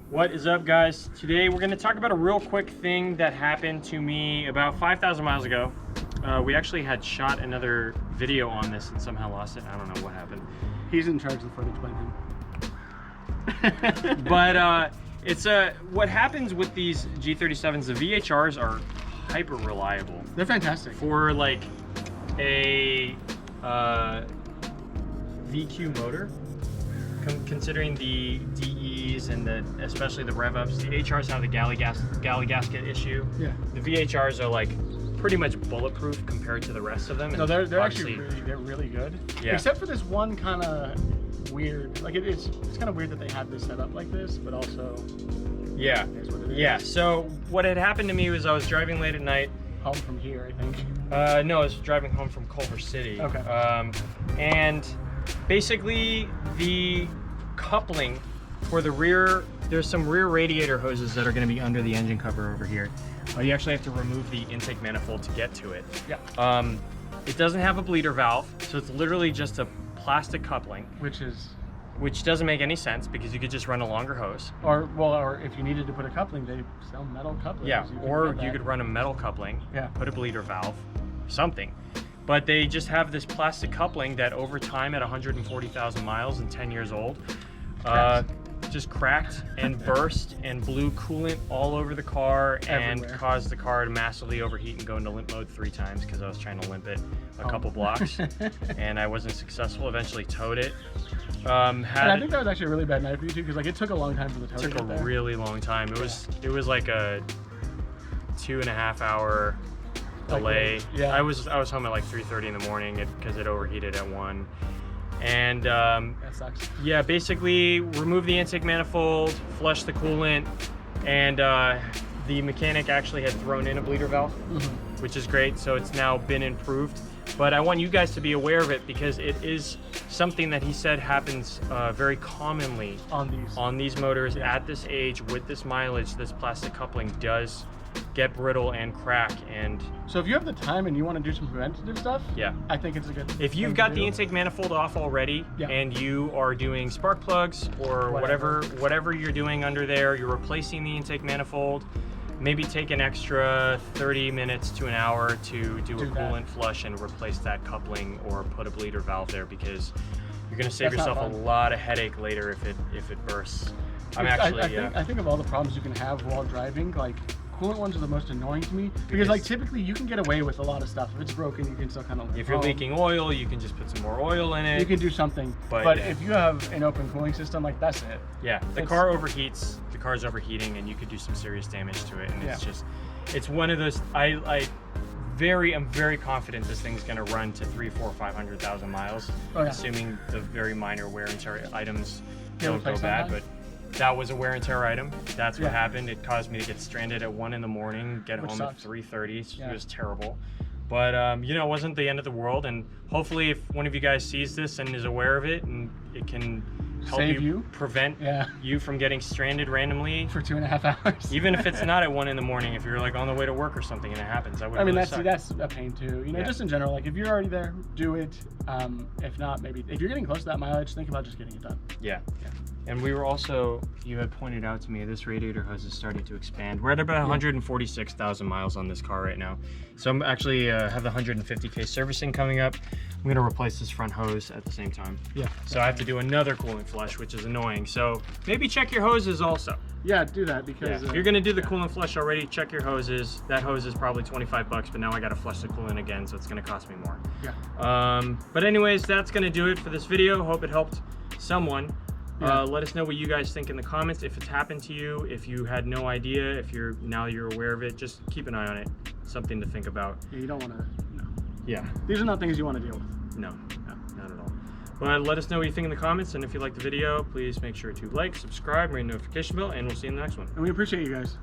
What is up, guys? Today we're going to talk about a real quick thing that happened to me about 5,000 miles ago. We actually had shot another video on this and somehow lost it. I don't know what happened. He's in charge of the footage, blame him. But it's what happens with these G37s, the VHRs are hyper reliable. They're fantastic. For like a VQ motor, considering the DEs and especially the rev ups, the HRs have the galley gasket issue. Yeah. The VHRs are like pretty much bulletproof compared to the rest of them. No, they're actually really good. Yeah. Except for this one kind of weird, like it's kind of weird that they have this set up like this, but also. Yeah. Is what it is. Yeah. So what had happened to me was I was driving late at night. Home from here, I think. No, I was driving home from Culver City. Okay. And basically the coupling for the rear, there's some rear radiator hoses that are going to be under the engine cover over here. You actually have to remove the intake manifold to get to it. Yeah. It doesn't have a bleeder valve, so it's literally just a plastic coupling. Which doesn't make any sense because you could just run a longer hose. Or if you needed to put a coupling, they sell metal couplings. Yeah, you could run a metal coupling, put a bleeder valve, something. But they just have this plastic coupling that over time at 140,000 miles and 10 years old, just cracked and burst and blew coolant all over the car and caused the car to massively overheat and go into limp mode 3 times because I was trying to limp it a couple blocks and I wasn't successful. Eventually towed it. And I think that was actually a really bad night for you too, because like it took a long time for the tow to get there. It took a really long time. It was like a 2.5 hour delay. Yeah. I was home at like 3:30 in the morning because it overheated at 1. And that sucks. Yeah, basically remove the intake manifold, flush the coolant, and the mechanic actually had thrown in a bleeder valve, which is great. So it's now been improved. But I want you guys to be aware of it because it is something that he said happens very commonly on these motors at this age with this mileage. This plastic coupling does get brittle and crack. And so if you have the time and you want to do some preventative stuff, I think it's a good if you've got the intake manifold off already and you are doing spark plugs or whatever you're doing under there, you're replacing the intake manifold, maybe take an extra 30 minutes to an hour to do a coolant flush and replace that coupling or put a bleeder valve there, because you're going to save yourself a lot of headache later if it bursts. I think of all the problems you can have while driving, like coolant ones are the most annoying to me because like typically you can get away with a lot of stuff. If it's broken, you can still kind of if you're leaking oil, you can just put some more oil in it. You can do something. But if you have an open cooling system, like that's it. Yeah, the car overheats. The car's overheating, and you could do some serious damage to it. And it's one of those. I'm very confident this thing's going to run to 300,000, 400,000, 500,000 miles, assuming the very minor wear and tear items don't go bad. But that was a wear and tear item. That's what happened. It caused me to get stranded at 1 in the morning, get home at 3:30. It was terrible. But you know, it wasn't the end of the world. And hopefully if one of you guys sees this and is aware of it, and it can help you prevent you from getting stranded randomly for 2.5 hours. Even if it's not at 1 in the morning, if you're like on the way to work or something and it happens, that would really suck. That's a pain too. You know, just in general, like if you're already there, do it. If not, maybe if you're getting close to that mileage, think about just getting it done. Yeah. And we were also, you had pointed out to me, this radiator hose is starting to expand. We're at about 146,000 miles on this car right now. So I'm actually have the 150K servicing coming up. I'm gonna replace this front hose at the same time. Yeah. So I have to do another coolant flush, which is annoying. So maybe check your hoses also. Yeah, do that because if you're gonna do the coolant flush already, check your hoses. That hose is probably 25 bucks, but now I gotta flush the coolant again, so it's gonna cost me more. Yeah. But anyways, that's gonna do it for this video. Hope it helped someone. Let us know what you guys think in the comments. If it's happened to you, if you had no idea, if you're aware of it, just keep an eye on it. Something to think about. Yeah, you don't want to. No. Yeah. These are not things you want to deal with. No, not at all. But let us know what you think in the comments, and if you like the video, please make sure to like, subscribe, ring the notification bell, and we'll see you in the next one. And we appreciate you guys.